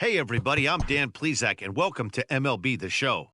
Hey, everybody, I'm Dan Plezak, and welcome to MLB The Show.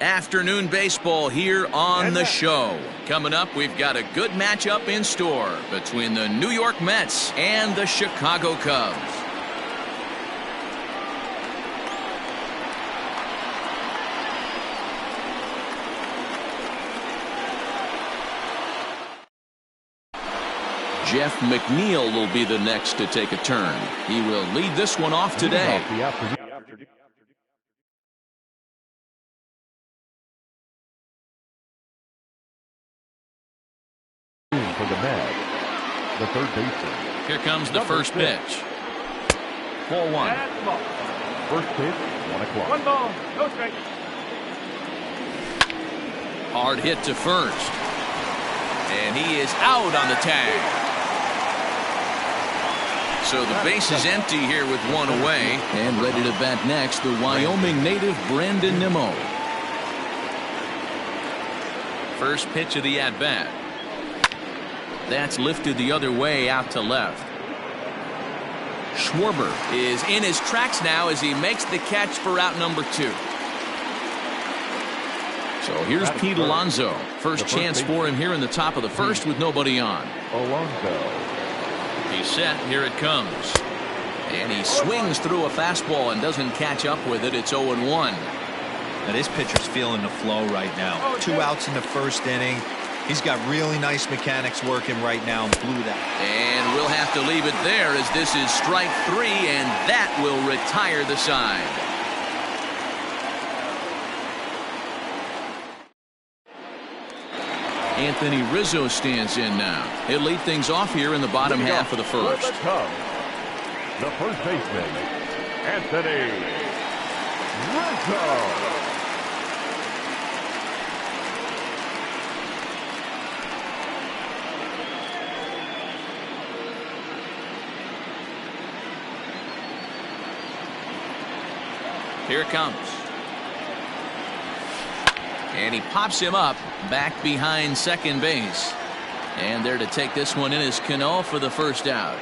Afternoon baseball here on the show. Coming up, we've got a good matchup in store between the New York Mets and the Chicago Cubs. Jeff McNeil will be the next to take a turn. He will lead this one off today. For the Mets, the third baseman. Here comes the first pitch. Ball one. First pitch, 1 o'clock. 1 ball, no strike. Hard hit to first. And he is out on the tag. So the base is empty here with one away. And ready to bat next, the Wyoming native Brandon Nimmo. First pitch of the at-bat. That's lifted the other way out to left. Schwarber is in his tracks now as he makes the catch for out number 2. So here's Pete Alonso. First chance for him here in the top of the first with nobody on. Alonso. He's set. Here it comes. And he swings through a fastball and doesn't catch up with it. It's 0-1. Now this pitcher's feeling the flow right now. 2 outs in the first inning. He's got really nice mechanics working right now and blew that. And we'll have to leave it there as this is strike 3, and that will retire the side. Anthony Rizzo stands in now. He'll lead things off here in the bottom half of the first. The first baseman, Anthony Rizzo. Here it comes. And he pops him up back behind second base. And there to take this one in is Cano for the first out.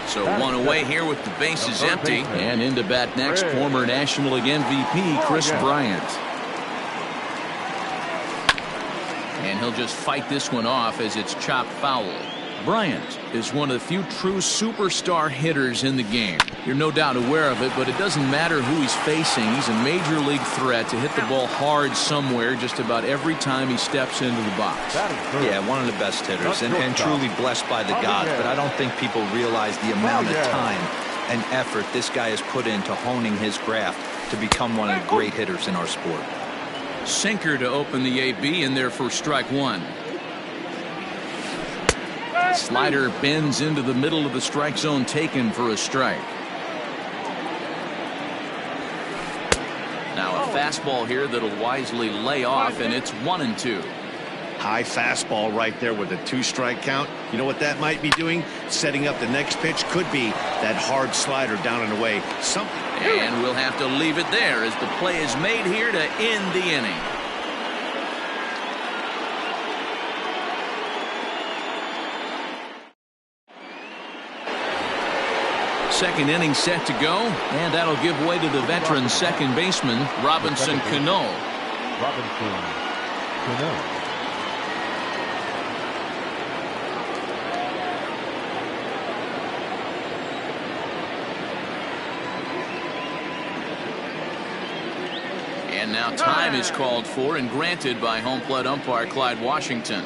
So one away here with the bases empty. And into bat next, former National League MVP Chris Bryant. And he'll just fight this one off as it's chopped foul. Bryant is one of the few true superstar hitters in the game. You're no doubt aware of it, but it doesn't matter who he's facing. He's a major league threat to hit the ball hard somewhere just about every time he steps into the box. Yeah, one of the best hitters and truly blessed by the gods, but I don't think people realize the amount of time and effort this guy has put into honing his craft to become one of the great hitters in our sport. Sinker to open the AB in there for strike one. Slider bends into the middle of the strike zone, taken for a strike. Now a fastball here that'll wisely lay off, and it's 1-2. High fastball right there with a 2-strike count. You know what that might be doing? Setting up the next pitch could be that hard slider down and away. And we'll have to leave it there as the play is made here to end the inning. Second inning set to go, and that'll give way to the veteran second baseman, Robinson Cano. And now time is called for and granted by home plate umpire Clyde Washington.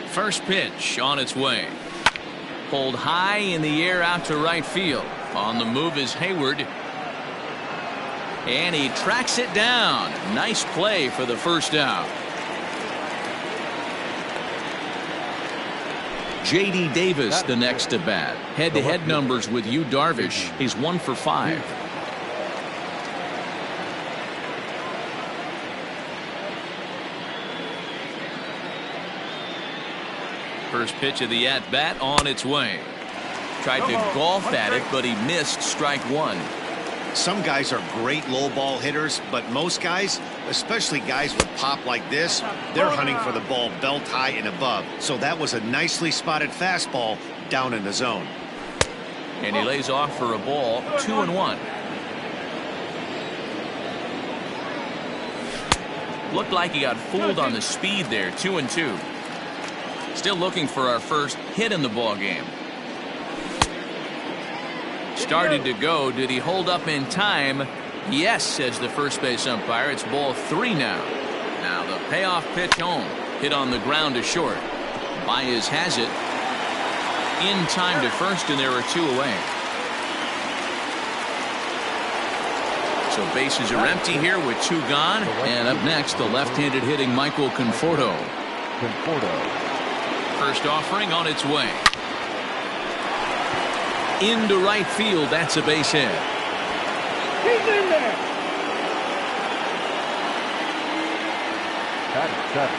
First pitch on its way. Pulled high in the air out to right field. On the move is Hayward. And he tracks it down. Nice play for the first out. J.D. Davis the next to bat. Head-to-head numbers with Yu Darvish. He's 1 for 5. First pitch of the at-bat on its way. Tried to golf at it, but he missed strike one. Some guys are great low ball hitters, but most guys, especially guys with pop like this, they're hunting for the ball belt high and above. So that was a nicely spotted fastball down in the zone. And he lays off for a ball, 2-1. Looked like he got fooled on the speed there, 2-2. Still looking for our first hit in the ball game. Started to go. Did he hold up in time? Yes, says the first base umpire. It's ball 3 now. Now the payoff pitch home. Hit on the ground to short. Baez has it. In time to first, and there are 2 away. So bases are empty here with 2 gone. And up next, the left-handed hitting Michael Conforto. First offering on its way. Into right field. That's a base hit. He's in there. Batting 7.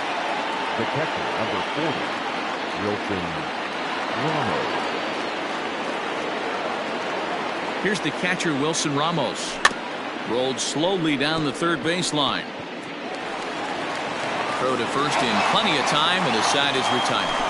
The catcher, number 40, Wilson Ramos. Here's the catcher, Wilson Ramos. Rolled slowly down the third baseline. Throw to first in plenty of time, and the side is retired.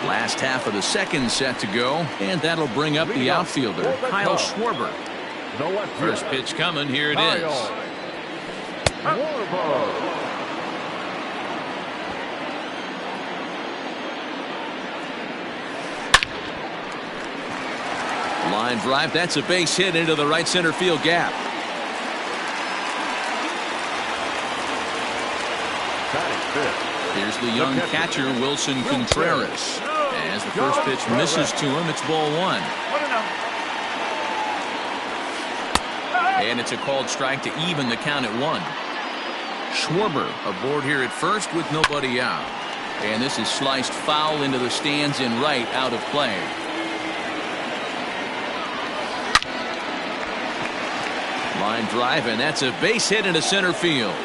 Last half of the second set to go, and that'll bring up the outfielder, Kyle Schwarber. First pitch coming. Here it is. Line drive. That's a base hit into the right center field gap. Here's the young catcher, Wilson Contreras. As the first pitch misses to him, it's ball 1. And it's a called strike to even the count at 1. Schwarber aboard here at first with nobody out. And this is sliced foul into the stands in right, out of play. Line drive, and that's a base hit into center field.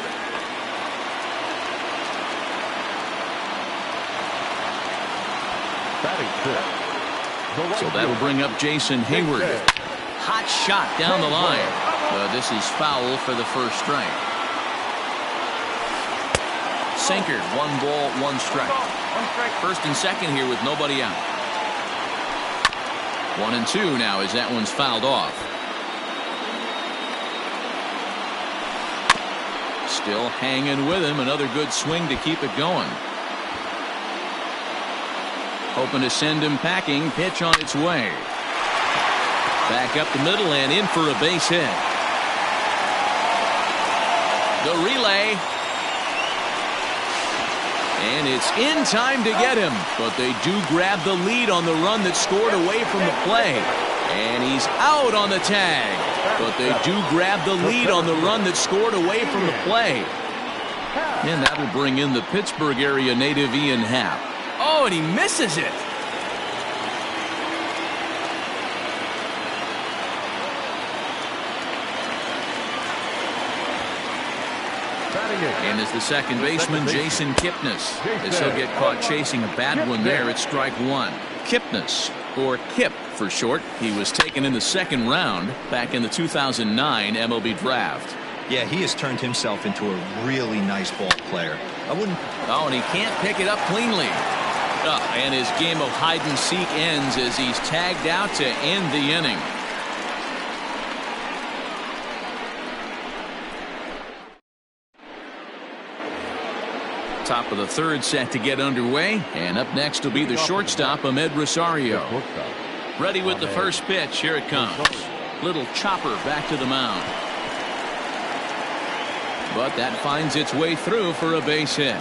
pitch. So that'll bring up Jason Hayward. Hot shot down the line. This is foul for the first strike. Sinker, 1 ball, 1 strike. First and second here with nobody out. 1 and 2 now as that one's fouled off. Still hanging with him. Another good swing to keep it going. Hoping to send him packing. Pitch on its way. Back up the middle and in for a base hit. The relay. And it's in time to get him. But they do grab the lead on the run that scored away from the play. And he's out on the tag. But they do grab the lead on the run that scored away from the play. And that'll bring in the Pittsburgh area native Ian Happ. Oh, and he misses it. And as the second baseman, Jason Kipnis, as he'll get caught chasing a bad one there at strike 1. Kipnis, or Kip for short. He was taken in the second round back in the 2009 MLB draft. Yeah, he has turned himself into a really nice ball player. I wouldn't. Oh, and he can't pick it up cleanly. And his game of hide and seek ends as he's tagged out to end the inning. Top of the third set to get underway, and up next will be the shortstop Ahmed Rosario. Ready with the first pitch. Here it comes. Little chopper back to the mound, but that finds its way through for a base hit.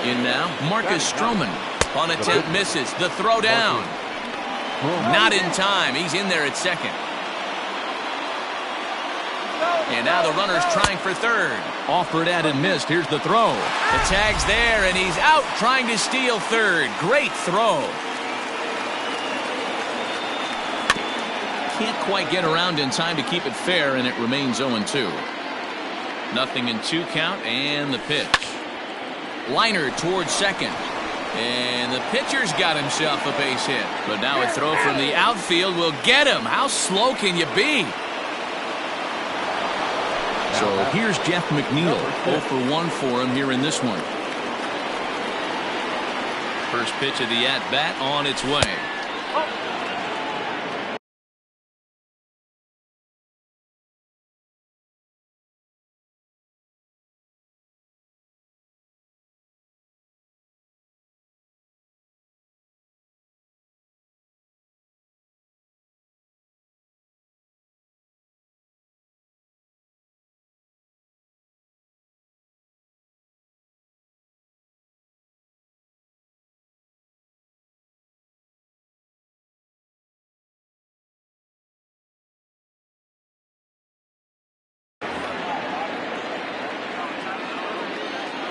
In now, Marcus Stroman. On attempt, misses. The throw down. Not in time. He's in there at second. And now the runner's trying for third. Offered at and missed. Here's the throw. The tag's there, and he's out trying to steal third. Great throw. Can't quite get around in time to keep it fair, and it remains 0-2. 0-2 count, and the pitch. Liner towards second. And the pitcher's got himself a base hit. But now a throw from the outfield will get him. How slow can you be? So here's Jeff McNeil. 0 for 1 for him here in this one. First pitch of the at-bat on its way.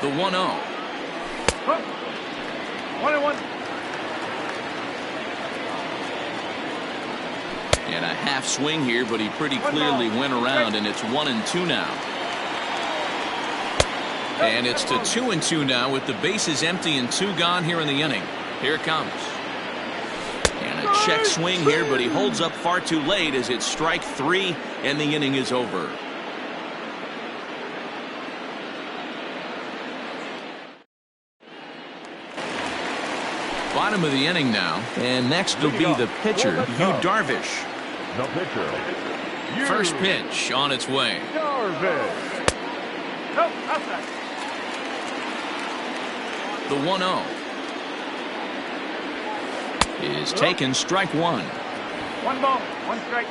The 1-0. 1-1. And a half swing here, but he pretty clearly went around, and it's 1-2 now. And it's to 2-2 now with the bases empty and 2 gone here in the inning. Here it comes. And a check swing here, but he holds up far too late as it's strike 3 and the inning is over. Bottom of the inning now, and next will be the pitcher, Yu Darvish. The pitcher. First pitch on its way. Darvish. The 1-0 is taken, strike 1. 1 ball, 1 strike.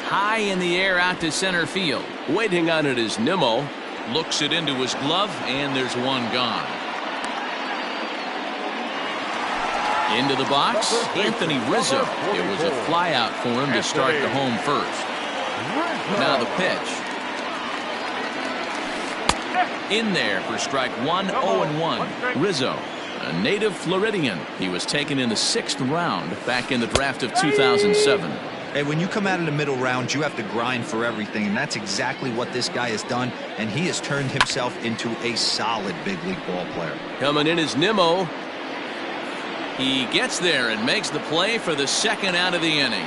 High in the air out to center field. Waiting on it is Nimmo. Looks it into his glove, and there's 1 gone. Into the box, Anthony Rizzo. It was a fly out for him to start the home first. Now the pitch. In there for strike 1, 0-1. Rizzo, a native Floridian. He was taken in the 6th round back in the draft of 2007. Hey, when you come out of the middle rounds, you have to grind for everything, and that's exactly what this guy has done, and he has turned himself into a solid big league ball player. Coming in is Nimmo. He gets there and makes the play for the second out of the inning.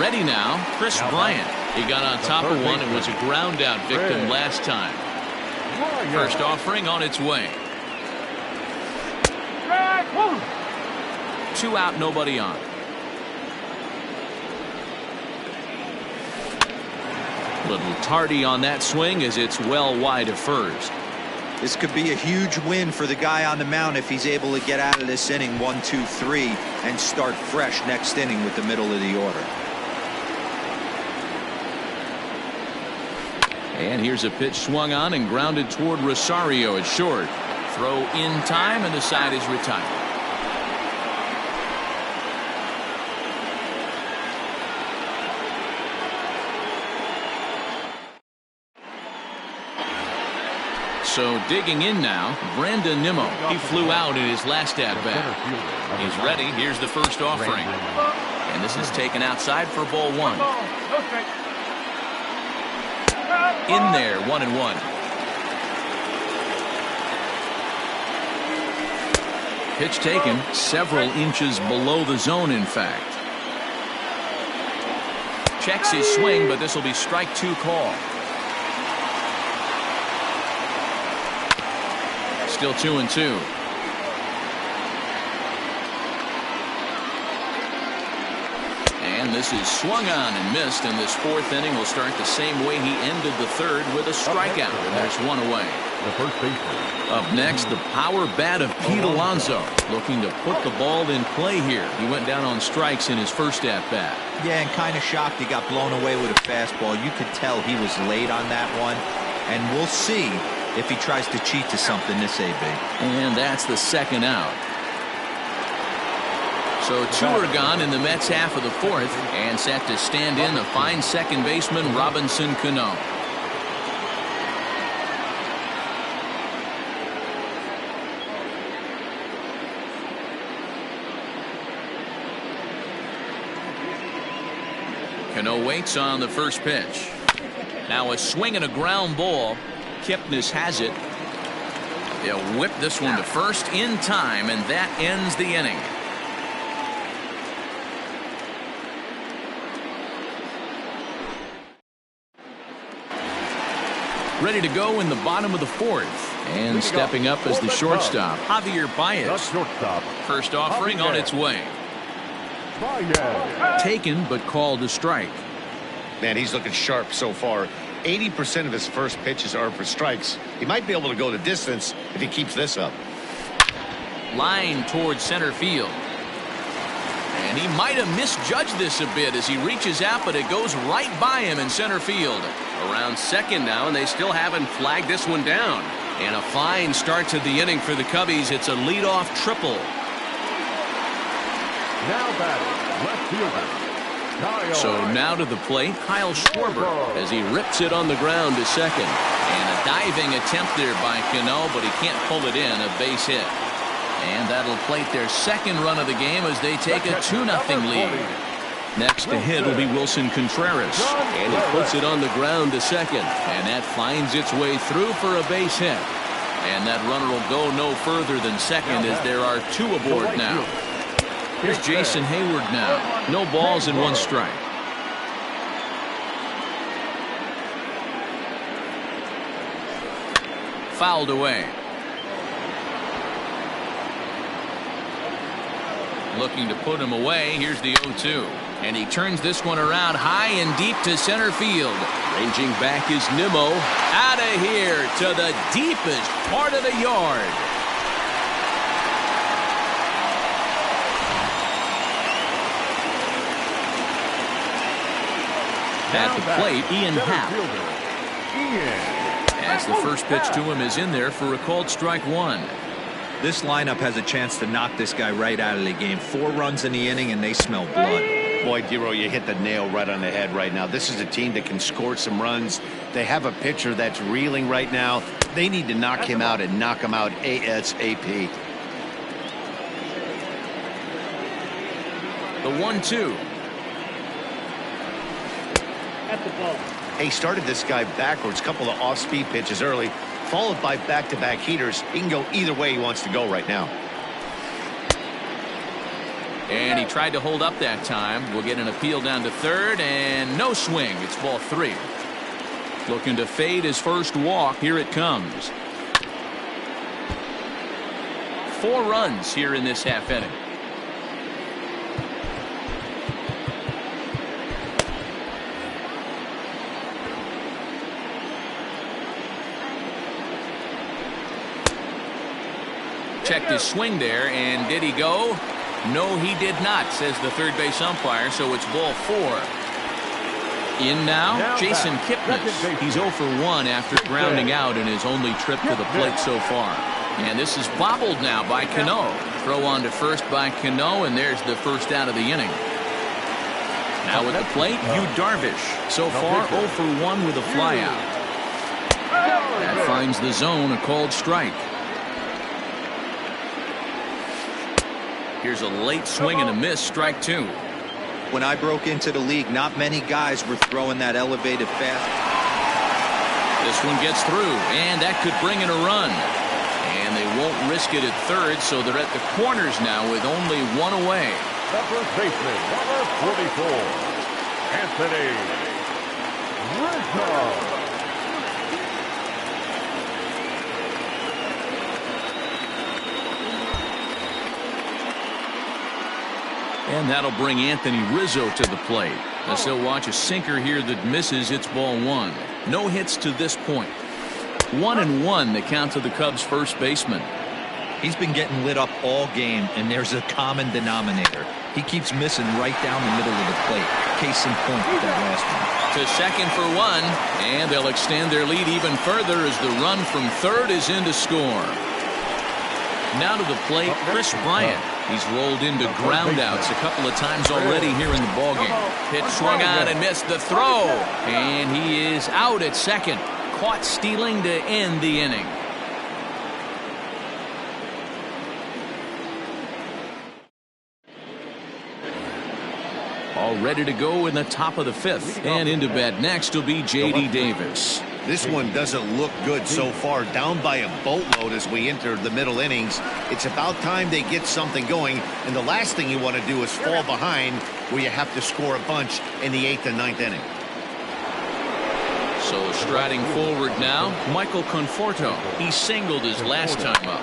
Ready now, Chris Bryant. He got on top of one and was a ground out victim last time. First offering on its way. 2 out, nobody on. Little tardy on that swing as it's well wide of first. This could be a huge win for the guy on the mound if he's able to get out of this inning 1, 2, 3 and start fresh next inning with the middle of the order. And here's a pitch swung on and grounded toward Rosario at short. Throw in time and the side is retired. So digging in now, Brandon Nimmo. He flew out in his last at-bat. He's ready. Here's the first offering. And this is taken outside for ball 1. In there, 1-1. Pitch taken several inches below the zone, in fact. Checks his swing, but this will be strike 2 call. Still 2-2. And this is swung on and missed, and this 4th inning will start the same way he ended the 3rd with a strikeout. And there's 1 away. The first baseman. Up next, the power bat of Pete Alonso, looking to put the ball in play here. He went down on strikes in his first at-bat. Yeah, and kind of shocked he got blown away with a fastball. You could tell he was late on that one, and we'll see if he tries to cheat to something this AB. And that's the 2nd out. So 2 are gone in the Mets half of the 4th, and set to stand in the fine second baseman Robinson Cano. Cano waits on the first pitch. Now a swing and a ground ball. Kipnis has it. They'll whip this one to first in time, and that ends the inning. Ready to go in the bottom of the 4th. And stepping up as the shortstop, Javier Baez. First offering on its way. Taken, but called a strike. Man, he's looking sharp so far. 80% of his first pitches are for strikes. He might be able to go the distance if he keeps this up. Line towards center field. And he might have misjudged this a bit as he reaches out, but it goes right by him in center field. Around second now, and they still haven't flagged this one down. And a fine start to the inning for the Cubbies. It's a leadoff triple. Now batting, left fielder. So now to the plate, Kyle Schwarber as he rips it on the ground to second. And a diving attempt there by Cano, but he can't pull it in, a base hit. And that'll plate their 2nd run of the game as they take a 2-0 lead. Next to hit will be Wilson Contreras. And he puts it on the ground to second. And that finds its way through for a base hit. And that runner will go no further than second as there are 2 aboard now. Here's Jason Hayward now. No balls and 1 strike. Fouled away. Looking to put him away. Here's the 0-2. And he turns this one around high and deep to center field. Ranging back is Nimmo. Out of here to the deepest part of the yard. At the plate, Ian Happ. As the first pitch to him is in there for a called strike 1. This lineup has a chance to knock this guy right out of the game. 4 runs in the inning, and they smell blood. Boy, Dero, you hit the nail right on the head right now. This is a team that can score some runs. They have a pitcher that's reeling right now. They need to knock him out and knock him out ASAP. The 1-2. He started this guy backwards, couple of off-speed pitches early, followed by back-to-back heaters. He can go either way he wants to go right now. And he tried to hold up that time. We'll get an appeal down to third, and no swing. It's ball 3. Looking to fade his first walk. Here it comes. 4 runs here in this half inning. Checked his swing there, and did he go? No, he did not, says the third base umpire, so it's ball 4. In now Jason Kipnis. He's 0 for 1 after grounding out in his only trip to the plate so far. And this is bobbled now by Cano. Throw on to first by Cano, and there's the first out of the inning. Now at the plate, Yu Darvish. So far 0 for 1 with a flyout. That finds the zone, a called strike. Here's a late swing and a miss, strike 2. When I broke into the league, not many guys were throwing that elevated fast. This one gets through, and that could bring in a run. And they won't risk it at third, so they're at the corners now with only 1 away. The first baseman, number 44, Anthony Rizzo. And that'll bring Anthony Rizzo to the plate. As they'll watch a sinker here that misses. It's ball 1. No hits to this point. 1-1 the count to the Cubs first baseman. He's been getting lit up all game, and there's a common denominator. He keeps missing right down the middle of the plate. Case in point with that last one. To second for 1, and they'll extend their lead even further as the run from third is in to score. Now to the plate, Chris Bryant. He's rolled into groundouts a couple of times already here in the ballgame. Pitch swung on and missed the throw. And he is out at second. Caught stealing to end the inning. All ready to go in the top of the 5th. And into bat next will be J.D. Davis. This one doesn't look good so far. Down by a boatload as we enter the middle innings. It's about time they get something going. And the last thing you want to do is fall behind where you have to score a bunch in the 8th and 9th inning. So striding forward now, Michael Conforto. He singled his last time up.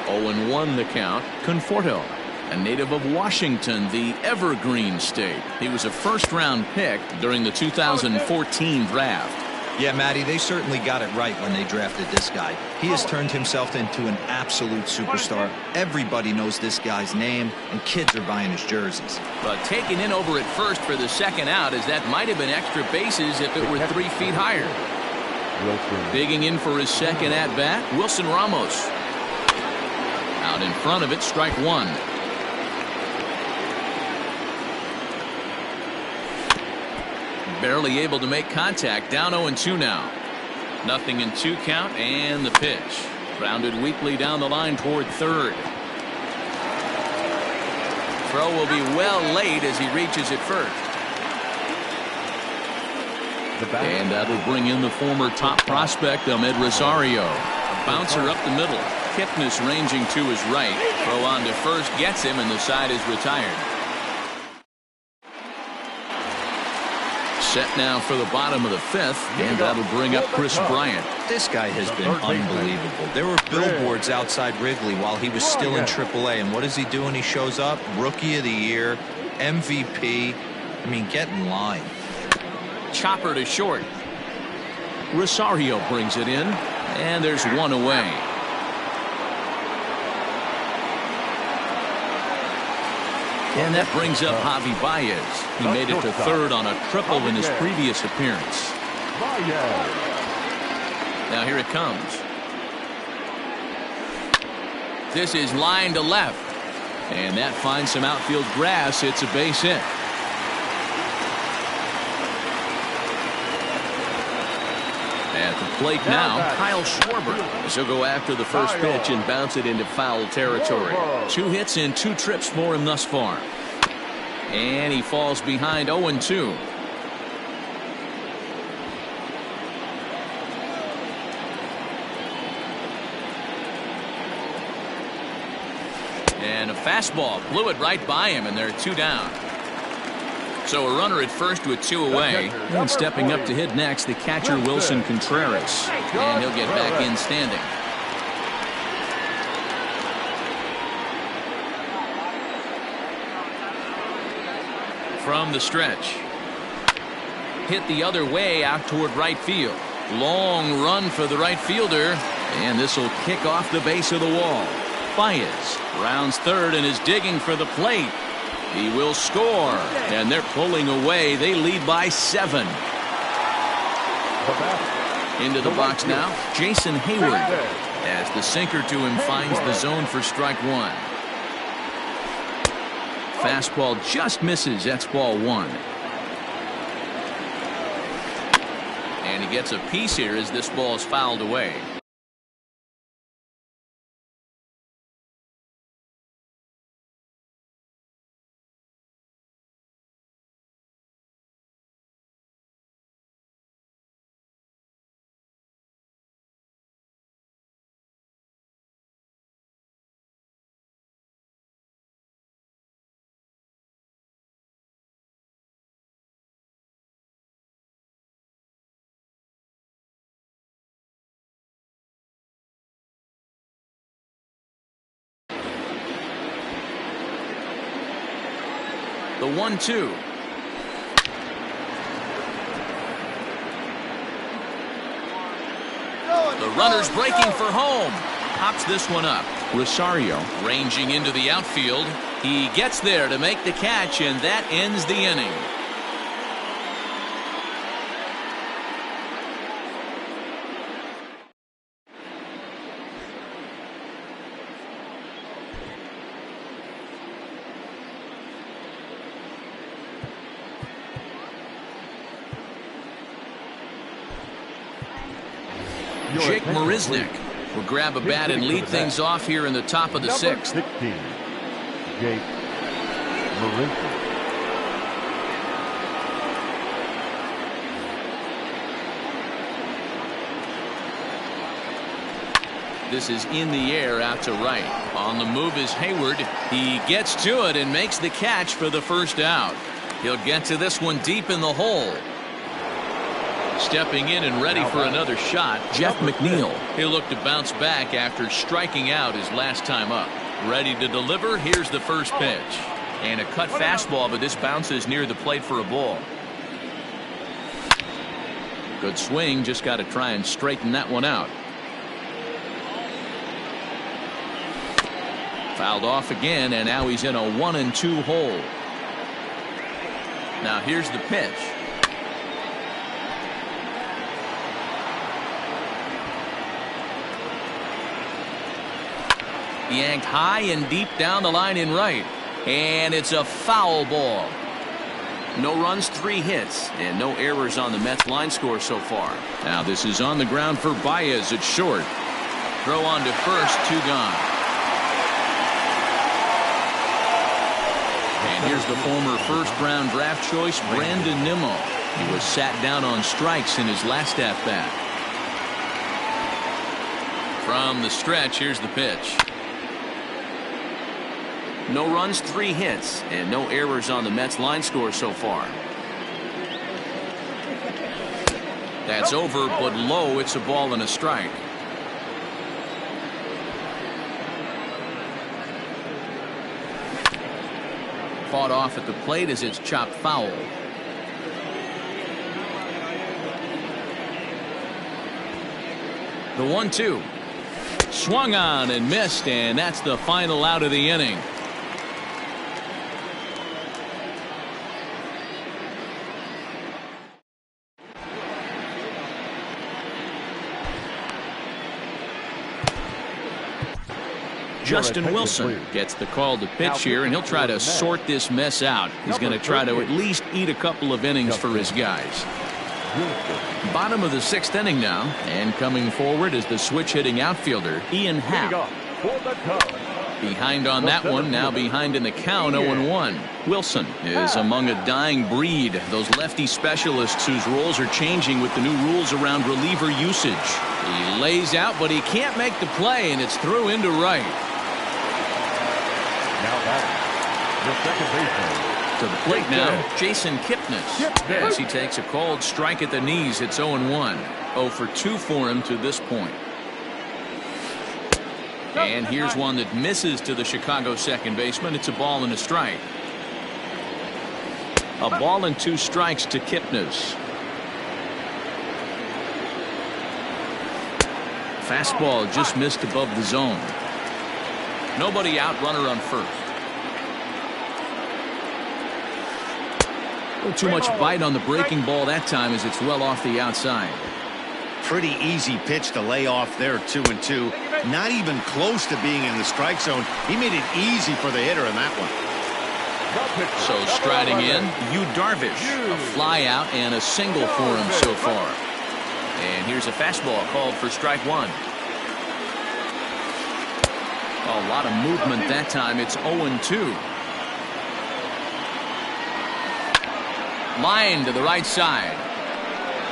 0-1 the count. Conforto, a native of Washington, the Evergreen State. He was a first-round pick during the 2014 draft. Yeah, Matty, they certainly got it right when they drafted this guy. He has turned himself into an absolute superstar. Everybody knows this guy's name, and kids are buying his jerseys. But taken in over at first for the second out, as that might have been extra bases if it were 3 feet higher. Digging in for his second at-bat, Wilson Ramos. Out in front of it, strike 1. Barely able to make contact. Down 0-2 now. Nothing in 2 count, and the pitch. Grounded weakly down the line toward third. Throw will be well late as he reaches it first. And that'll bring in the former top prospect, Ahmed Rosario. A bouncer up the middle. Kipnis ranging to his right. Throw on to first gets him, and the side is retired. Set now for the bottom of the 5th, and that'll bring up Chris Bryant. This guy has been unbelievable. There were billboards outside Wrigley while he was still in AAA, and what is he doing? He shows up, Rookie of the Year, MVP. I mean, get in line. Chopper to short. Rosario brings it in, and there's 1 away. And that brings up Javi Baez. He made it to third on a triple in his previous appearance. Now here it comes. This is line to left. And that finds some outfield grass. It's a base hit. At the plate now, Kyle Schwarber. He'll go after the first pitch and bounce it into foul territory. 2 hits and 2 trips for him thus far. And he falls behind 0-2. And a fastball blew it right by him, and they're 2 down. So a runner at first with 2 away. And stepping up to hit next, the catcher Wilson Contreras. And he'll get back in standing. From the stretch. Hit the other way out toward right field. Long run for the right fielder. And this will kick off the base of the wall. Baez rounds third and is digging for the plate. He will score. And they're pulling away. They lead by 7. Into the box now, Jason Hayward. As the sinker to him finds the zone for strike 1. Fastball just misses. That's ball 1. And he gets a piece here as this ball is fouled away. The 1-2. The runner's breaking for home. Pops this one up. Rosario ranging into the outfield. He gets there to make the catch, and that ends the inning. Jake Marisnick will grab a bat and lead things off here in the top of the 6th. 16, Jake Marisnick. This is in the air out to right. On the move is Hayward. He gets to it and makes the catch for the first out. He'll get to this one deep in the hole. Stepping in and ready for another shot, Jeff McNeil. He'll look to bounce back after striking out his last time up. Ready to deliver. Here's the first pitch. And a cut fastball, but this bounces near the plate for a ball. Good swing. Just got to try and straighten that one out. Fouled off again, and now he's in a 1-2 hole. Now here's the pitch. Yanked high and deep down the line in right. And it's a foul ball. No runs, 3 hits, and no errors on the Mets line score so far. Now this is on the ground for Baez at short. Throw on to first, 2 gone. And here's the former first-round draft choice, Brandon Nimmo. He was sat down on strikes in his last at-bat. From the stretch, here's the pitch. No runs, 3 hits, and no errors on the Mets line score so far. That's over, but low. It's a ball and a strike. Fought off at the plate as it's chopped foul. The 1-2. Swung on and missed, and that's the final out of the inning. Justin Wilson gets the call to pitch here, and he'll try to sort this mess out. He's going to try to at least eat a couple of innings for his guys. Bottom of the 6th inning now, and coming forward is the switch-hitting outfielder, Ian Happ. Behind on that one, now behind in the count, 0-1. Wilson is among a dying breed, those lefty specialists whose roles are changing with the new rules around reliever usage. He lays out, but he can't make the play, and it's through into right. Now batting, the second baseman. To the plate now, Jason Kipnis. As he takes a called strike at the knees, it's 0-1. 0 for 2 for him to this point. And here's one that misses to the Chicago second baseman. It's a ball and a strike. A ball and 2 strikes to Kipnis. Fastball just missed above the zone. Nobody out, runner on first. A little too much bite on the breaking ball that time as it's well off the outside. Pretty easy pitch to lay off there, 2-2. Not even close to being in the strike zone. He made it easy for the hitter in that one. So striding in, Yu Darvish. A fly out and a single for him so far. And here's a fastball called for strike 1. A lot of movement that time. It's 0-2. Line to the right side.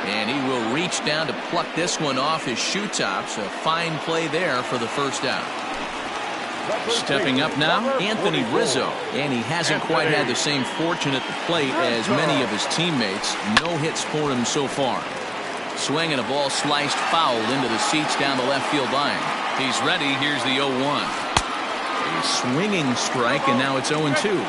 And he will reach down to pluck this one off his shoe tops. A fine play there for the first out. Stepping up now, Anthony Rizzo. And he hasn't quite had the same fortune at the plate as many of his teammates. No hits for him so far. Swing and a ball sliced foul into the seats down the left field line. He's ready. Here's the 0-1. A swinging strike, and now it's 0-2.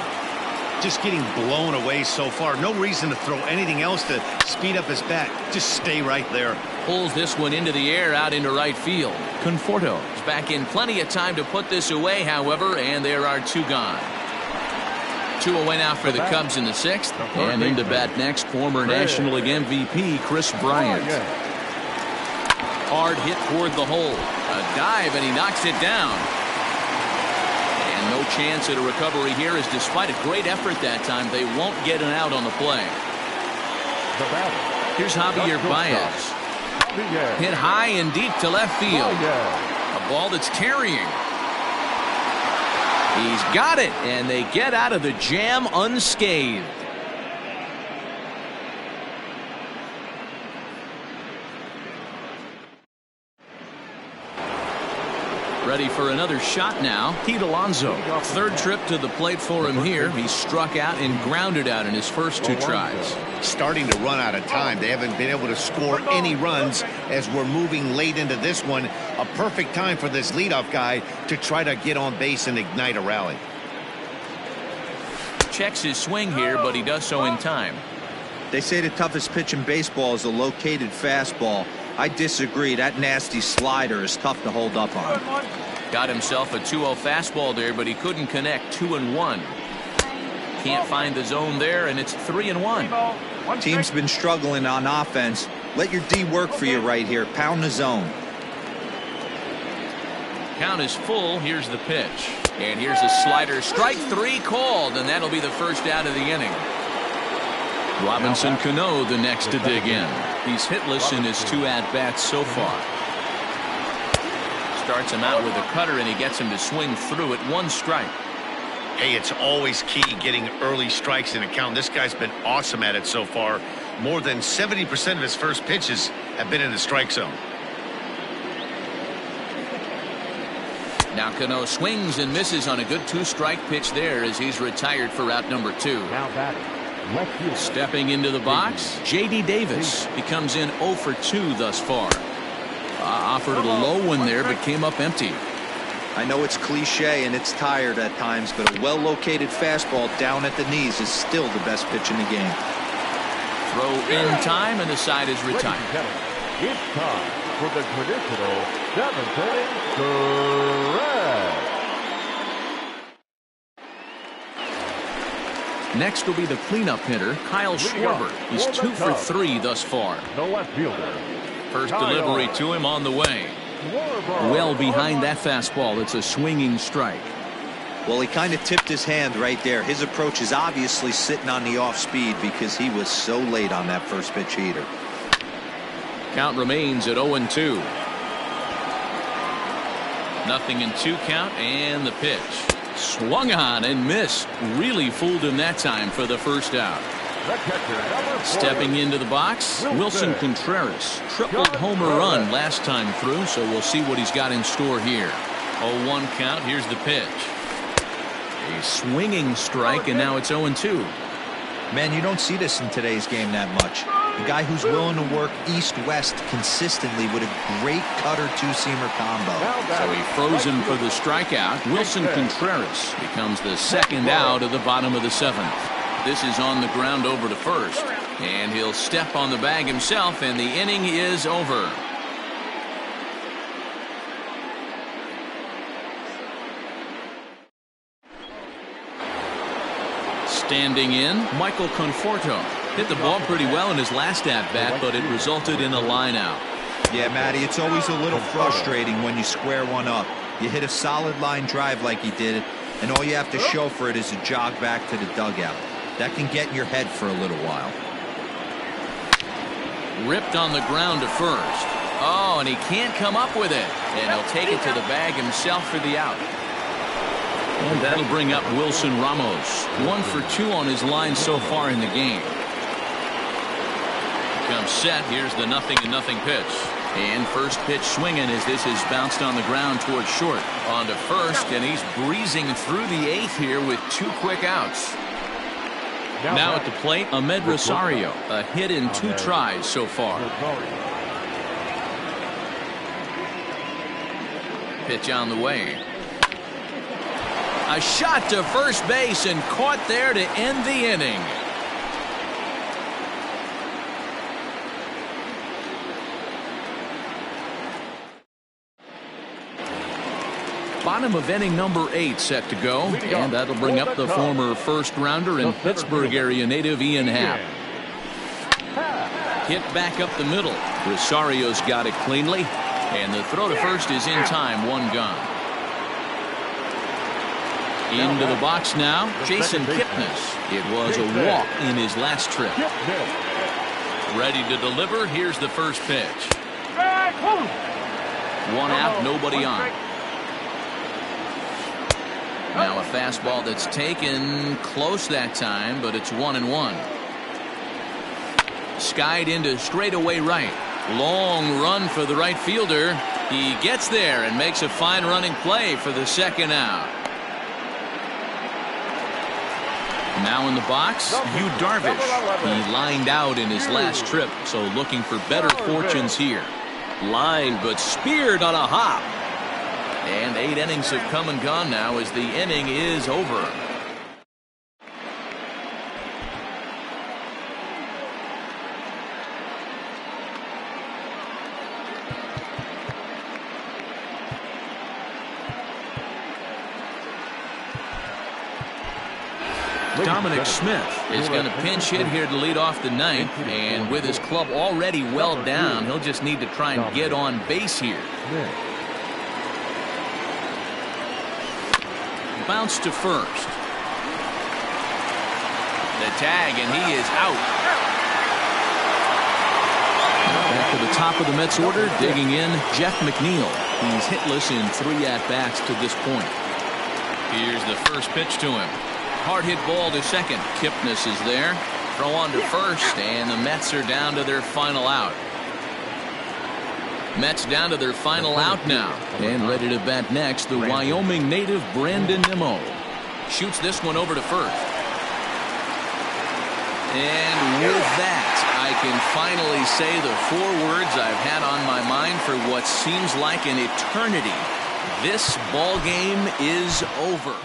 Just getting blown away so far. No reason to throw anything else to speed up his bat. Just stay right there. Pulls this one into the air out into right field. Conforto is back in plenty of time to put this away, however, and there are 2 gone. 2 away now for the Cubs in the 6th. And into bat next, former National League MVP Chris Bryant. Hard hit toward the hole. A dive, and he knocks it down. No chance at a recovery here, as despite a great effort that time, they won't get an out on the play. Here's Javier Baez. Hit high and deep to left field. A ball that's carrying. He's got it, and they get out of the jam unscathed. Ready for another shot now. Pete Alonso. 3rd trip to the plate for him here. He struck out and grounded out in his first 2 tries. Starting to run out of time. They haven't been able to score any runs as we're moving late into this one. A perfect time for this leadoff guy to try to get on base and ignite a rally. Checks his swing here, but he does so in time. They say the toughest pitch in baseball is a located fastball. I disagree. That nasty slider is tough to hold up on. Got himself a 2-0 fastball there, but he couldn't connect. 2-1. Can't find the zone there, and it's 3-1. Team's been struggling on offense. Let your D work for you right here. Pound the zone. Count is full. Here's the pitch. And here's a slider. Strike 3 called, and that'll be the first out of the inning. Robinson Cano the next to dig in. He's hitless in his 2 at-bats so far. Starts him out with a cutter, and he gets him to swing through it. 1 strike. Hey, it's always key getting early strikes in a count. This guy's been awesome at it so far. More than 70% of his first pitches have been in the strike zone. Now Cano swings and misses on a good 2-strike pitch there as he's retired for out number 2. Now batting, left field. Stepping into the box, J.D. Davis. He comes in 0 for 2 thus far. Offered a low one there, but came up empty. I know it's cliche and it's tired at times, but a well-located fastball down at the knees is still the best pitch in the game. Throw in time, and the side is retired. It's time for the traditional 7th inning stretch. Next will be the cleanup hitter, Kyle Schwarber. He's 2 for 3 thus far. The left fielder. First delivery to him on the way. Well behind that fastball. It's a swinging strike. Well, he kind of tipped his hand right there. His approach is obviously sitting on the off speed because he was so late on that first pitch heater. Count remains at 0-2. Nothing in 2 count, and the pitch. Swung on and missed. Really fooled him that time for the first out. Stepping into the box, Wilson Contreras. Tripled homer run last time through, so we'll see what he's got in store here. 0-1 count. Here's the pitch. A swinging strike, and now it's 0-2. Man, you don't see this in today's game that much. A guy who's willing to work east-west consistently with a great cutter two-seamer combo. So he froze him for the strikeout. Wilson Contreras becomes the second out of the bottom of the 7th. This is on the ground over to first, and he'll step on the bag himself, and the inning is over. Standing in, Michael Conforto. Hit the ball pretty well in his last at-bat, but it resulted in a line-out. Yeah, Matty, it's always a little frustrating when you square one up. You hit a solid line drive like he did, and all you have to show for it is a jog back to the dugout. That can get in your head for a little while. Ripped on the ground to first. Oh, and he can't come up with it. And he'll take it to the bag himself for the out. And that'll bring up Wilson Ramos. 1 for 2 on his line so far in the game. Comes set. Here's the 0-0 pitch. And first pitch swinging as this is bounced on the ground towards short. On to first, and he's breezing through the 8th here with 2 quick outs. Now at the plate, Ahmed Rosario. A hit in 2 tries so far. Pitch on the way. A shot to first base and caught there to end the inning. Bottom of inning number 8 set to go, and that'll bring up the former first-rounder and Pittsburgh area native Ian Happ. Hit back up the middle. Rosario's got it cleanly, and the throw to first is in time, 1 gone. Into the box now, Jason Kipnis. It was a walk in his last trip. Ready to deliver. Here's the first pitch. 1 out, nobody on. Now a fastball that's taken close that time, but it's 1-1. Skied into straightaway right. Long run for the right fielder. He gets there and makes a fine running play for the second out. Now in the box, Yu Darvish. He lined out in his last trip, so looking for better fortunes here. Lined but speared on a hop. And 8 innings have come and gone now as the inning is over. Dominic Smith is going to pinch hit here to lead off the 9th, and with his club already well down, he'll just need to try and get on base here. Bounce to first. The tag, and he is out. Back to the top of the Mets order, digging in, Jeff McNeil. He's hitless in 3 at-bats to this point. Here's the first pitch to him. Hard hit ball to second. Kipnis is there. Throw on to first, and the Mets are down to their final out. Mets down to their final out now. And ready to bat next, the Wyoming native Brandon Nimmo. Shoots this one over to first. And with that, I can finally say the 4 words I've had on my mind for what seems like an eternity. This ball game is over.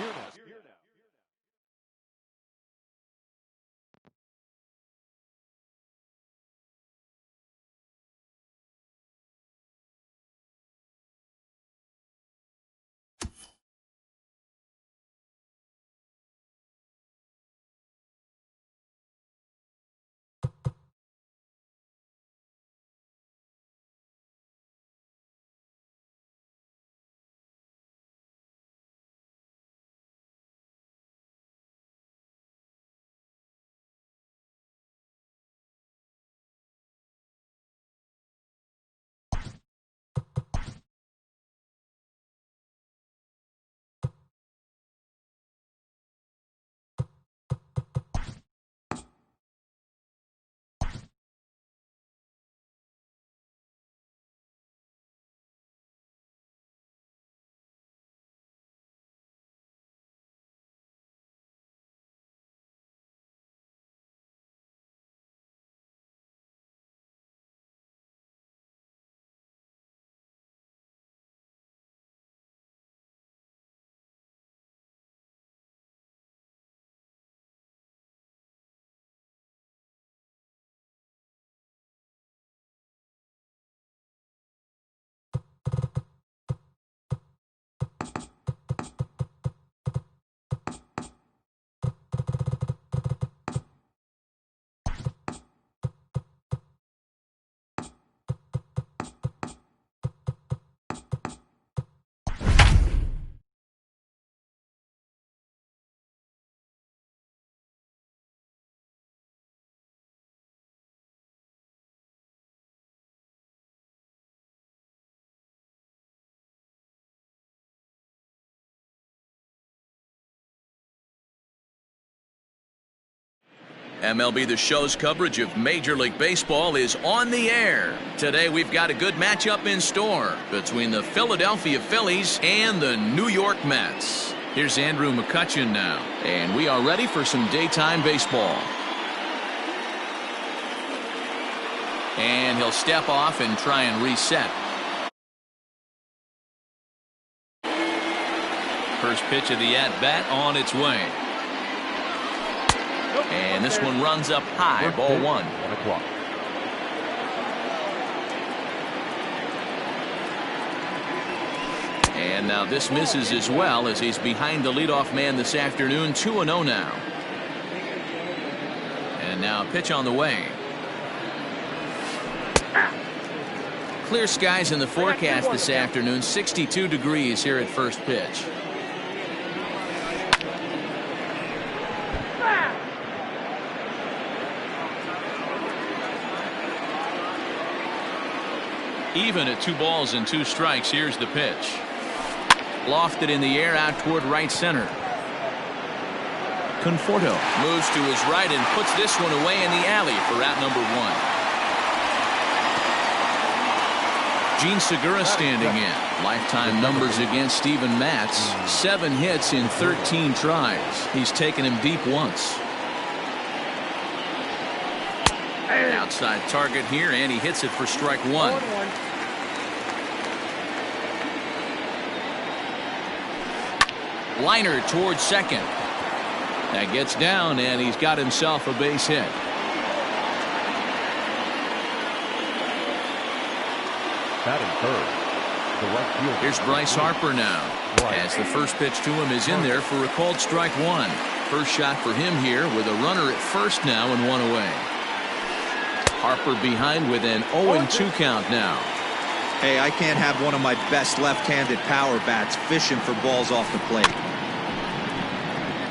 MLB The Show's coverage of Major League Baseball is on the air. Today we've got a good matchup in store between the Philadelphia Phillies and the New York Mets. Here's Andrew McCutchen now, and we are ready for some daytime baseball. And he'll step off and try and reset. First pitch of the at-bat on its way. And this one runs up high, ball one. And now this misses as well as he's behind the leadoff man this afternoon, 2-0 now. And now a pitch on the way. Clear skies in the forecast this afternoon, 62 degrees here at first pitch. Even at 2 balls and 2 strikes, here's the pitch. Lofted in the air out toward right center. Conforto moves to his right and puts this one away in the alley for out number 1. Gene Segura standing in. Lifetime numbers against Steven Matz. 7 hits in 13 tries. He's taken him deep once. Outside target here, and he hits it for strike 1. Liner towards second. That gets down, and he's got himself a base hit. Batting third, the right fielder. Here's Bryce Harper now, as the first pitch to him is in there for a called strike 1. First shot for him here with a runner at first now and 1 away. Harper behind with an 0-2 count now. Hey, I can't have one of my best left-handed power bats fishing for balls off the plate.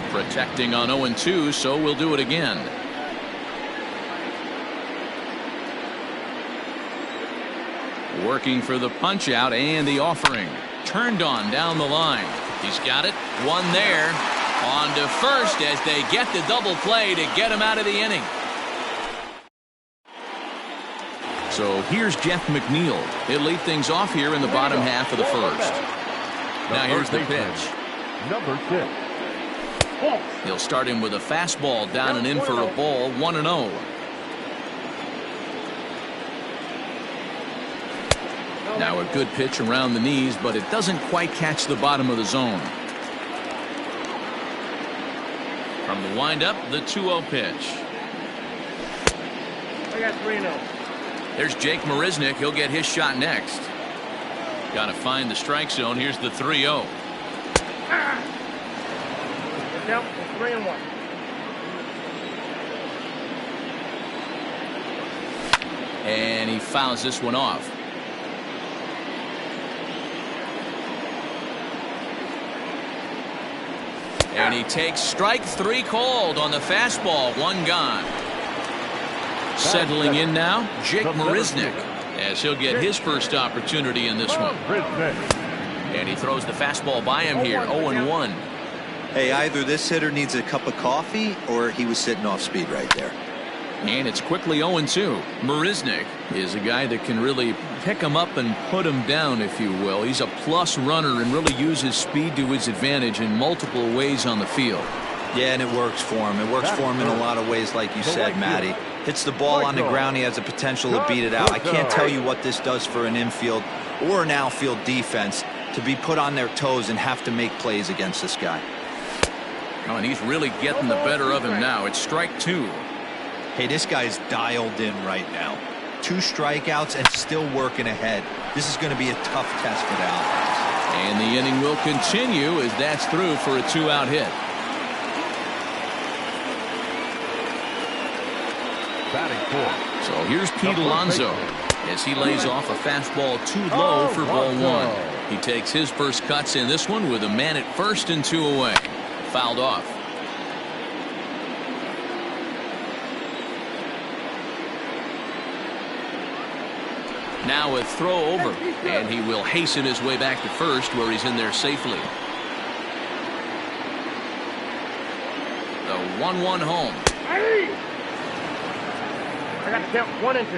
Protecting on 0-2, so we'll do it again. Working for the punch out and the offering. Turned on down the line. He's got it. One there. On to first as they get the double play to get him out of the inning. So here's Jeff McNeil. He'll lead things off here in the bottom half of the first. Now here's the pitch. Number 6. He'll start him with a fastball down and in for a ball, 1-0. Now a good pitch around the knees, but it doesn't quite catch the bottom of the zone. From the windup, the 2-0 pitch. I got 3-0. There's Jake Marisnick. He'll get his shot next. Got to find the strike zone. Here's the 3-0. Yep, 3-1. And he fouls this one off. And he takes strike 3 called on the fastball. 1 gone. Settling in now, Jake Marisnick, as he'll get his first opportunity in this one. And he throws the fastball by him here, 0-1. Hey, either this hitter needs a cup of coffee or he was sitting off speed right there. And it's quickly 0-2. Marisnick is a guy that can really pick him up and put him down, if you will. He's a plus runner and really uses speed to his advantage in multiple ways on the field. Yeah, and it works for him. It works for him in a lot of ways, like you said, Matty. Hits the ball on the ground. He has the potential to beat it out. I can't tell you what this does for an infield or an outfield defense to be put on their toes and have to make plays against this guy. Oh, and he's really getting the better of him now. It's strike 2. Hey, this guy's dialed in right now. 2 strikeouts and still working ahead. This is going to be a tough test for the offense. And the inning will continue as that's through for a 2-out hit. Batting 4. So here's Pete Alonso as he lays off a fastball too low for ball 1. He takes his first cuts in this one with a man at first and 2 away. Fouled off. Now a throw over, and he will hasten his way back to first where he's in there safely. The 1-1 home. I got the count 1 and 2.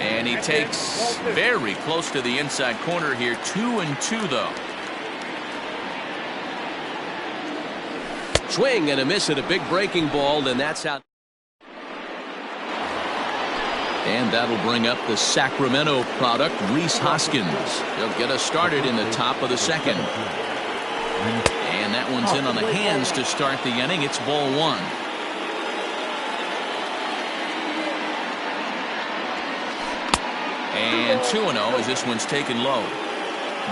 And he takes very close to the inside corner here. 2-2 though. Swing and a miss at a big breaking ball, and that's out. And that'll bring up the Sacramento product, Rhys Hoskins. He'll get us started in the top of the second. And that one's in on the hands to start the inning. It's ball 1. And 2-0 as this one's taken low.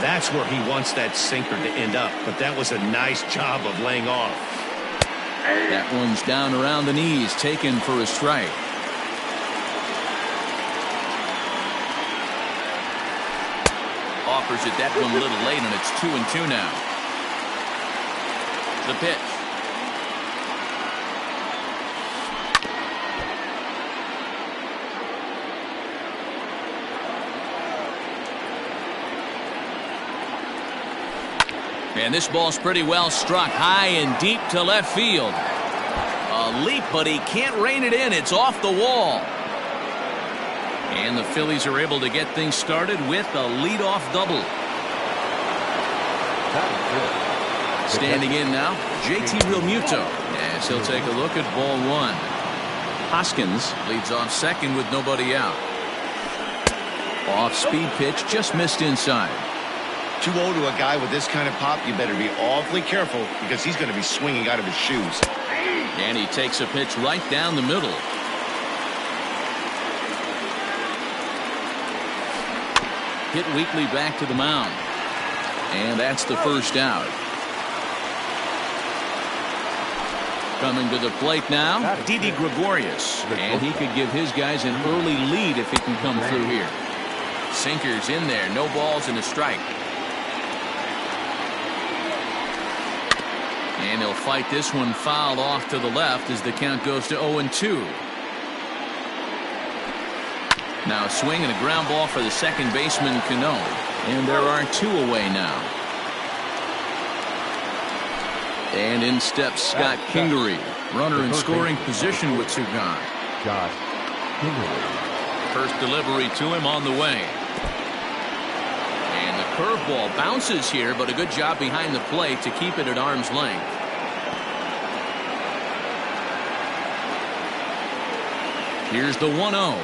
That's where he wants that sinker to end up, but that was a nice job of laying off. That one's down around the knees, taken for a strike. Offers it that one a little late, and it's 2-2 now. The pitch. And this ball's pretty well struck, high and deep to left field. A leap, but he can't rein it in. It's off the wall. And the Phillies are able to get things started with a leadoff double. Standing in now, JT Realmuto, as he'll take a look at ball 1. Hoskins leads off second with nobody out. Off-speed pitch, just missed inside. 2-0 to a guy with this kind of pop, you better be awfully careful because he's going to be swinging out of his shoes. And he takes a pitch right down the middle. Hit weakly back to the mound. And that's the first out. Coming to the plate now, Didi Gregorius. And he could give his guys an early lead if he can come through here. Sinkers in there, no balls and a strike. And he'll fight this one fouled off to the left as the count goes to 0-2. Now a swing and a ground ball for the second baseman, Cano. And there are 2 away now. And in steps Scott Kingery. Runner in scoring position with 2 gone. Josh Kingery. First delivery to him on the way. And the curveball bounces here, but a good job behind the plate to keep it at arm's length. Here's the 1-0.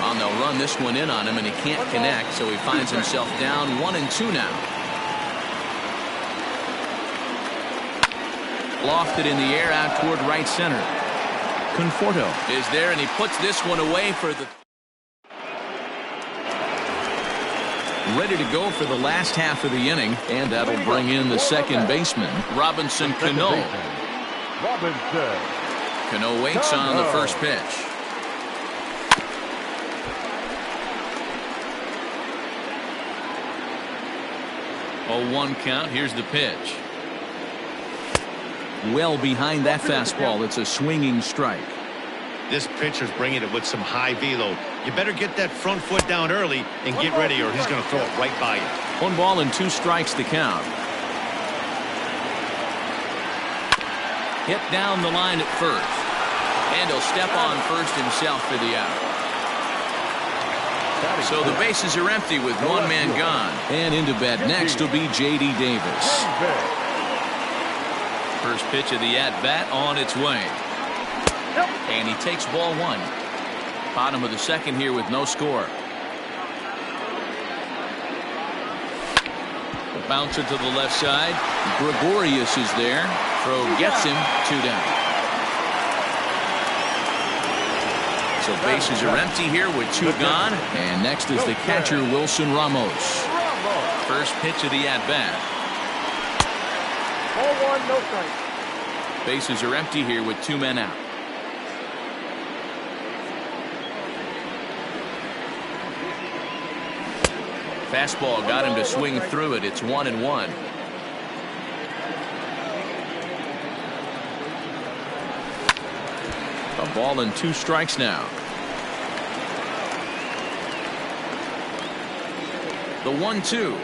And they'll run this one in on him, and he can't connect, so he finds himself down 1-2 now. Lofted in the air out toward right center. Conforto is there, and he puts this one away for the... Ready to go for the last half of the inning, and that'll bring in the second baseman, Robinson Cano. Robinson. Cano waits on the first pitch. A 1 count. Here's the pitch. Well behind that fastball. It's a swinging strike. This pitcher's bringing it with some high velo. You better get that front foot down early and get ready, or he's going to throw it right by you. 1 ball and 2 strikes to count. Hit down the line at first. And he'll step on first himself for the out. So the bases are empty with 1 man gone. And into bat next will be J.D. Davis. First pitch of the at-bat on its way. And he takes ball 1. Bottom of the second here with no score. The bouncer to the left side. Gregorius is there. Throw gets him. 2 down. So bases are empty here with 2 gone. And next is the catcher, Wilson Ramos. First pitch of the at-bat. Ball 1, no strike. Bases are empty here with 2 men out. Fastball got him to swing through it. It's 1-1. A ball and 2 strikes now. The 1-2.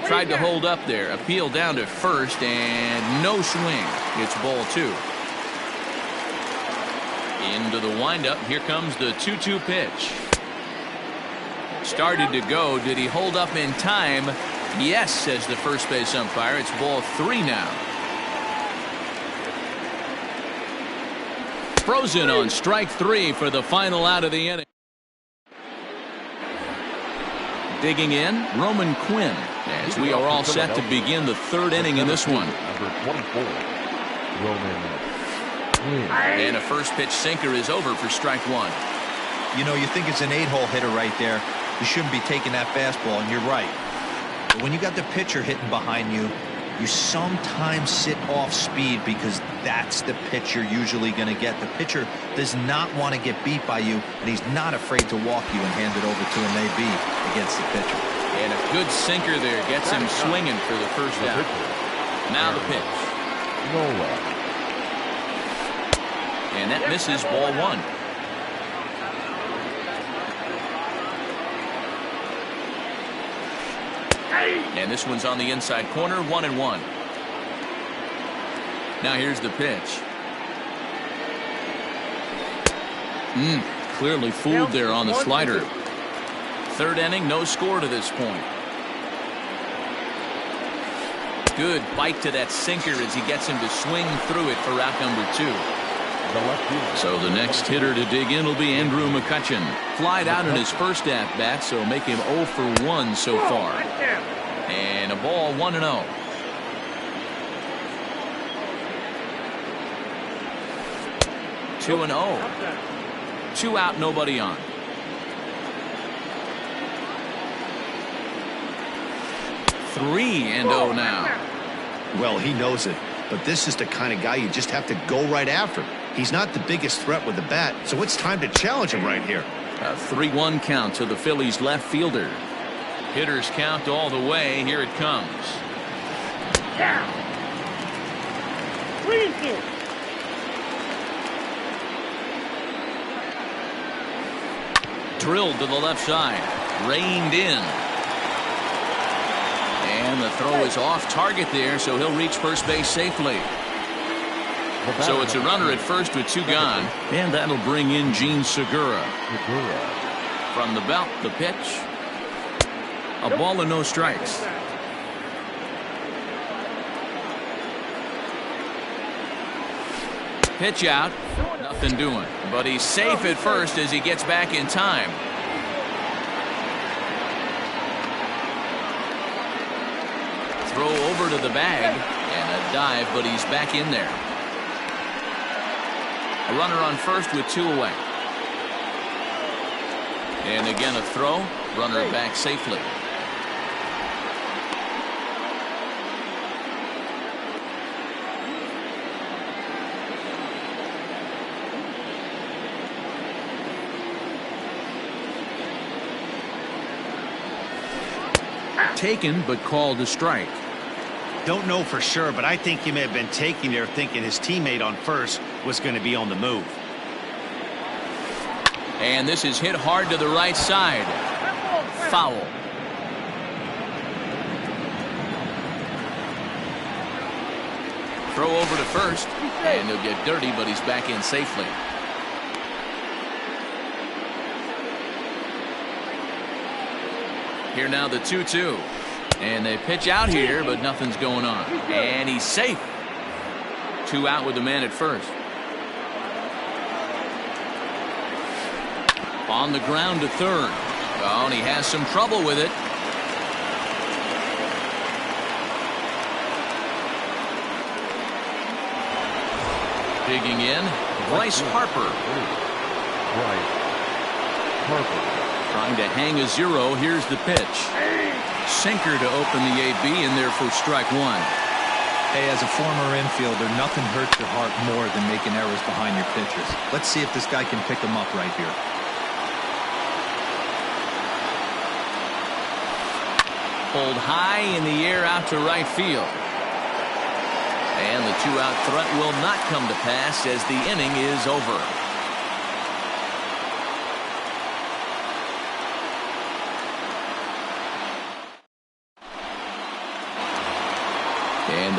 tried to hold up there. Appeal down to first, and no swing. It's ball 2. Into the windup. Here comes the 2-2 pitch. Started to go. Did he hold up in time? Yes, says the first base umpire. It's ball 3 now. Frozen on strike 3 for the final out of the inning. Digging in, Roman Quinn, as we are all set to begin the 3rd inning in this one. Number 24, Roman Quinn. And a first pitch sinker is over for strike 1. You know, you think it's an 8-hole hitter right there. You shouldn't be taking that fastball, and you're right. But when you got the pitcher hitting behind you, you sometimes sit off speed because that's the pitch you're usually going to get. The pitcher does not want to get beat by you, and he's not afraid to walk you and hand it over to an AB against the pitcher. And a good sinker there gets him swinging for the first out. Now the pitch. Nola. And that misses ball 1. And this one's on the inside corner, 1-1. Now here's the pitch. Clearly fooled there on the slider. 3rd inning, no score to this point. Good bite to that sinker as he gets him to swing through it for out number 2. So the next hitter to dig in will be Andrew McCutchen. Flied out in his first at-bat, so make him 0 for 1 so far. And a ball 1-0. Two and 0. 2 out, nobody on. Three and 0 now. Well, he knows it, but this is the kind of guy you just have to go right after. He's not the biggest threat with the bat, so it's time to challenge him right here. A 3-1 count to the Phillies left fielder. Hitters count all the way. Here it comes. Drilled to the left side. Reined in. And the throw is off target there, so he'll reach first base safely. So it's a runner at first with 2 gone. And that'll bring in Gene Segura. From the belt, the pitch. A ball and no strikes. Pitch out. Nothing doing. But he's safe at first as he gets back in time. Throw over to the bag. And a dive, but he's back in there. A runner on first with 2 away. And again a throw. Runner back safely. Taken, but called a strike. Don't know for sure, but I think he may have been taking there thinking his teammate on first was going to be on the move. And this is hit hard to the right side. Foul. Throw over to first, and he'll get dirty, but he's back in safely. Here now the 2-2. And they pitch out here, but nothing's going on. And he's safe. 2 out with the man at first. On the ground to third. Oh, and he has some trouble with it. Digging in, Bryce Harper. Trying to hang a 0. Here's the pitch. Sinker to open the AB in there for strike 1. Hey, as a former infielder, nothing hurts your heart more than making errors behind your pitchers. Let's see if this guy can pick them up right here. Pulled high in the air out to right field. And the 2-out threat will not come to pass as the inning is over.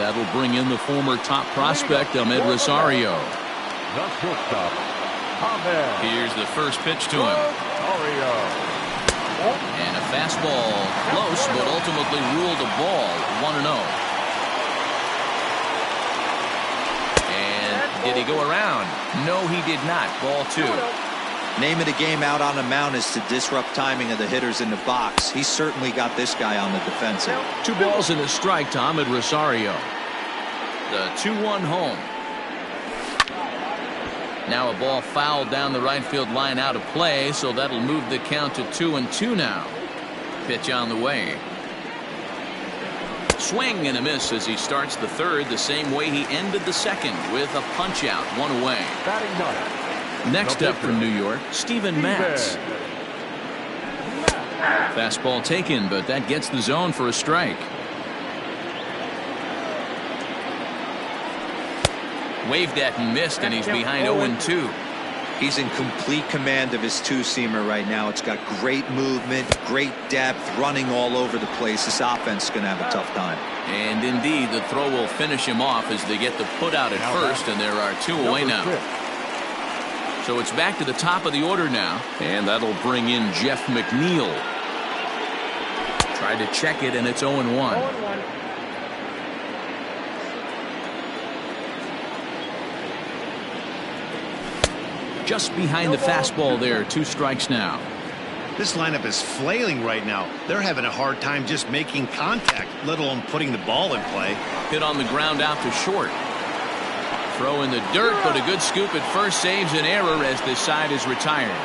that'll bring in the former top prospect, Ahmed Rosario. The shortstop, Ahmed. Here's the first pitch to him. Rosario. And a fastball close, but ultimately ruled a ball, 1-0. And did he go around? No, he did not. Ball 2. Name of the game out on the mound is to disrupt timing of the hitters in the box. He certainly got this guy on the defensive. 2 balls and a strike to Ahmed Rosario. The 2-1 home. Now a ball fouled down the right field line out of play, so that'll move the count to 2-2 now. Pitch on the way. Swing and a miss as he starts the third the same way he ended the second, with a punch out, 1 away. Batting ninth. Next up from New York, Steven Matz. Fastball taken, but that gets the zone for a strike. Waved at and missed, and he's behind 0-2. He's in complete command of his two-seamer right now. It's got great movement, great depth, running all over the place. This offense is going to have a tough time. And indeed, the throw will finish him off as they get the put out at first, and there are 2 away now. So it's back to the top of the order now, and that'll bring in Jeff McNeil. Tried to check it, and it's 0-1. Just behind the fastball there, 2 strikes now. This lineup is flailing right now. They're having a hard time just making contact, let alone putting the ball in play. Hit on the ground out to short. Throw in the dirt, but a good scoop at first saves an error as this side is retired.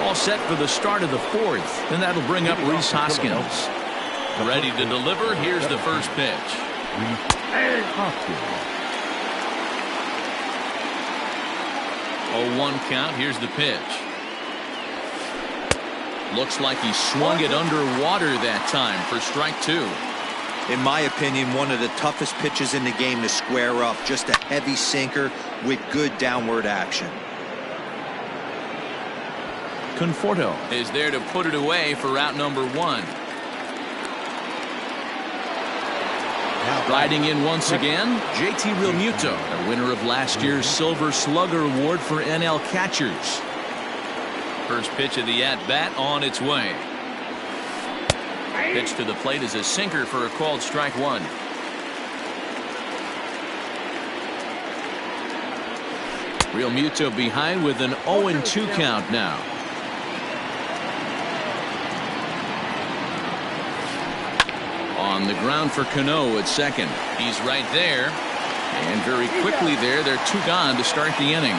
All set for the start of the 4th, and that'll bring up Rhys Hoskins. Ready to deliver. Here's the first pitch. 0-1 count. Here's the pitch. Looks like he swung it underwater that time for strike 2. In my opinion, one of the toughest pitches in the game to square up. Just a heavy sinker with good downward action. Conforto is there to put it away for out number 1. Riding in once again, JT Realmuto, a winner of last year's Silver Slugger Award for NL catchers. First pitch of the at-bat on its way. Pitch to the plate is a sinker for a called strike 1. Realmuto behind with an 0-2 count now. On the ground for Cano at second. He's right there. And very quickly there, they're 2 gone to start the inning.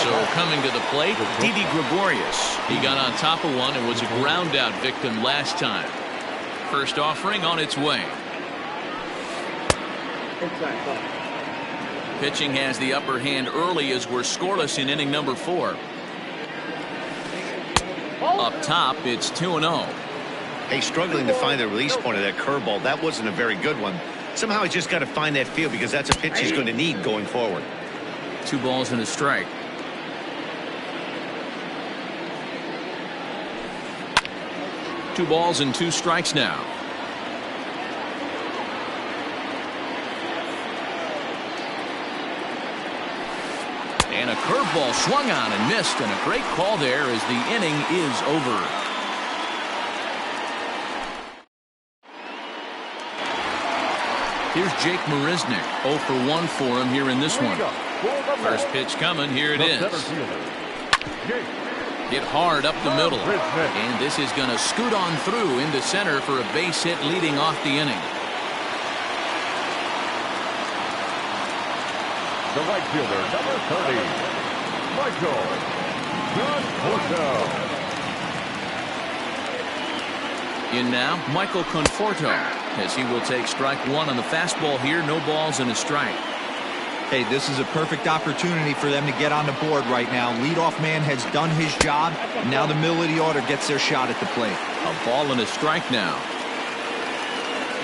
So coming to the plate, Didi Gregorius. He got on top of one and was a ground out victim last time. First offering on its way. Pitching has the upper hand early as we're scoreless in inning number 4. Up top, it's 2-0. Hey, struggling to find the release point of that curveball. That wasn't a very good one. Somehow he's just got to find that feel because that's a pitch he's going to need going forward. 2 balls and a strike. Two balls and 2 strikes now. And a curveball swung on and missed, and a great call there as the inning is over. Here's Jake Marisnick, 0 for 1 for him here in this one. First pitch coming, here it is. Hit hard up the middle, and this is going to scoot on through into center for a base hit leading off the inning. The right fielder, number 30, Michael Conforto. In now, Michael Conforto, as he will take strike 1 on the fastball here. No balls and a strike. Hey, this is a perfect opportunity for them to get on the board right now. Leadoff man has done his job. Now the middle of the order gets their shot at the plate. A ball and a strike now.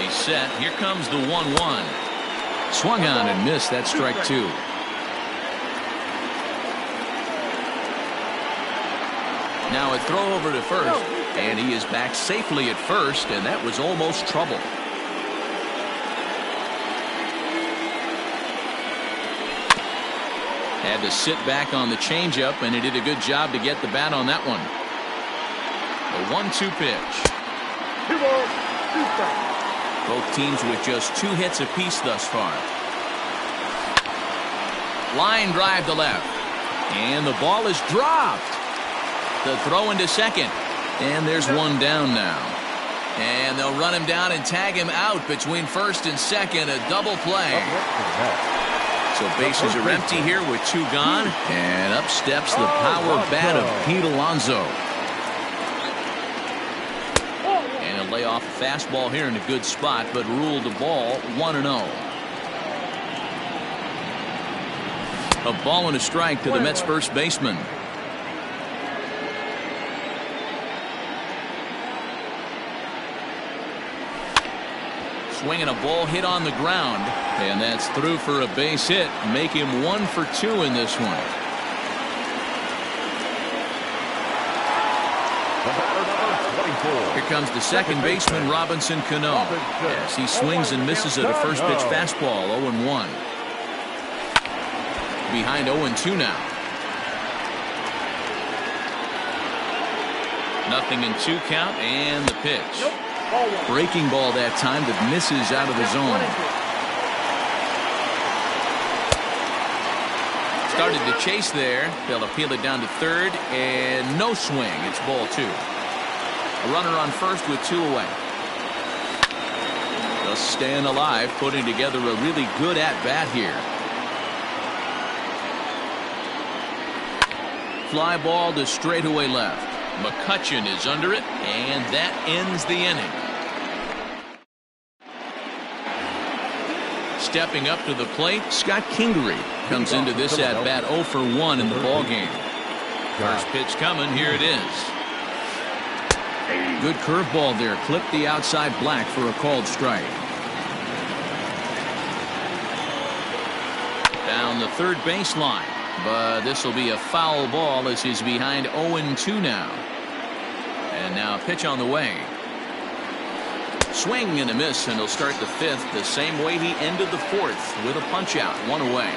He's set. Here comes the 1-1. Swung on and missed. That's strike 2. Now a throw over to first, and he is back safely at first, and that was almost trouble. Had to sit back on the changeup, and he did a good job to get the bat on that one. The 1-2 pitch. 2 balls, 2 strikes. Both teams with just 2 hits apiece thus far. Line drive to left. And the ball is dropped. The throw into second. And there's one down now. And they'll run him down and tag him out between first and second. A double play. So bases are empty here with 2 gone. And up steps the power bat of Pete Alonso. And he'll lay off a fastball here in a good spot, but ruled the ball 1-0. A ball and a strike to the Mets first baseman. Swinging a ball hit on the ground, and that's through for a base hit. Make him 1 for 2 in this one. Here comes the second baseman, Robinson Cano. Yes, he swings and misses at a first pitch fastball, 0-1. Behind 0-2 now. 0-2 count, and the pitch. Breaking ball that time that misses out of the zone. Started to chase there. They'll appeal it down to third, and no swing. It's ball 2. A runner on first with 2 away. Just staying alive, putting together a really good at-bat here. Fly ball to straightaway left. McCutchen is under it, and that ends the inning. Stepping up to the plate, Scott Kingery comes into this at-bat 0 for 1 in the ballgame. First pitch coming, here it is. Good curveball there, clipped the outside black for a called strike. Down the third baseline. But this will be a foul ball as he's behind 0-2 now. And now a pitch on the way. Swing and a miss, and he'll start the 5th the same way he ended the 4th with a punch out, 1 away.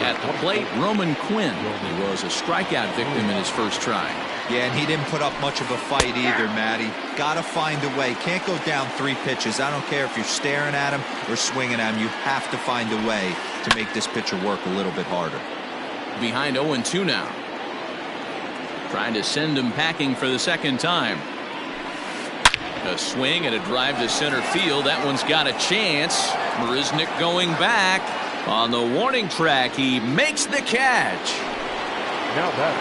At the plate, Roman Quinn. He was a strikeout victim in his first try. Yeah, and he didn't put up much of a fight either, Matty. Gotta find a way. Can't go down 3 pitches. I don't care if you're staring at him or swinging at him. You have to find a way to make this pitcher work a little bit harder. Behind 0-2 now. Trying to send him packing for the second time. A swing and a drive to center field. That one's got a chance. Marisnick going back. On the warning track, he makes the catch.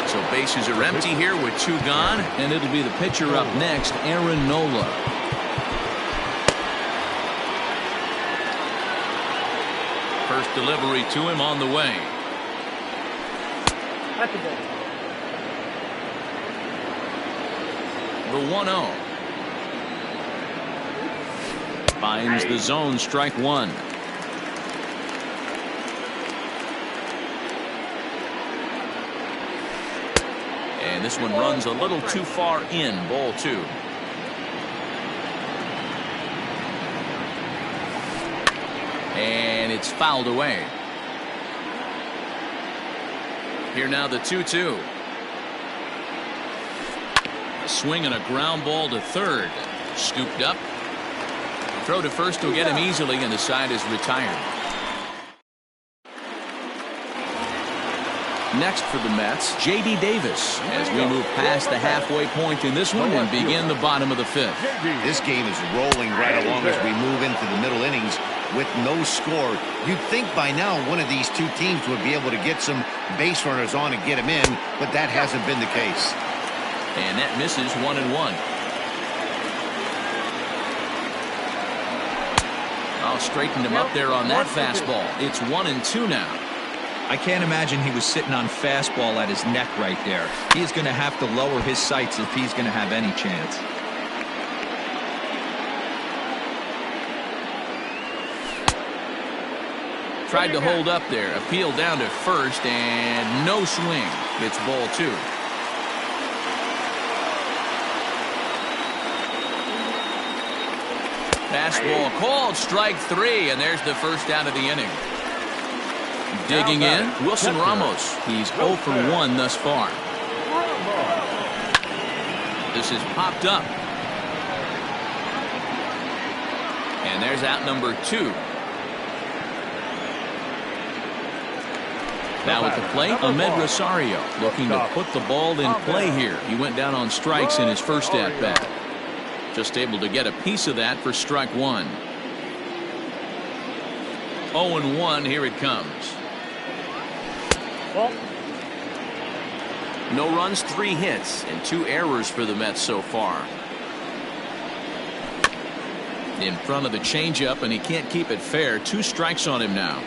So bases are empty here with 2 gone, and it'll be the pitcher up next, Aaron Nola. First delivery to him on the way. That's a ball. The 1-0. Finds the zone, strike 1. And this one runs a little too far in, ball 2. And it's fouled away. Here now the 2-2. A swing and a ground ball to third. Scooped up. Throw to first will get him easily, and the side is retired. Next for the Mets, J.D. Davis, as we move past the halfway point in this one and begin the bottom of the 5th. This game is rolling right along as we move into the middle innings with no score. You'd think by now one of these 2 teams would be able to get some base runners on and get them in, but that hasn't been the case. And that misses 1-1. I'll straighten him up there on that fastball. It's 1-2 now. I can't imagine he was sitting on fastball at his neck right there. He's going to have to lower his sights if he's going to have any chance. Tried to hold up there. Appeal down to first, and no swing. It's ball 2. Fastball called, strike 3, and there's the first out of the inning. Digging in, Wilson Ramos. He's 0 for 1 thus far. This is popped up. And there's out number 2. Now at the plate, Ahmed Rosario looking to put the ball in play here. He went down on strikes in his first at-bat. Just able to get a piece of that for strike 1. 0-1, here it comes. No runs, 3 hits, and 2 errors for the Mets so far. In front of the changeup, and he can't keep it fair. 2 strikes on him now.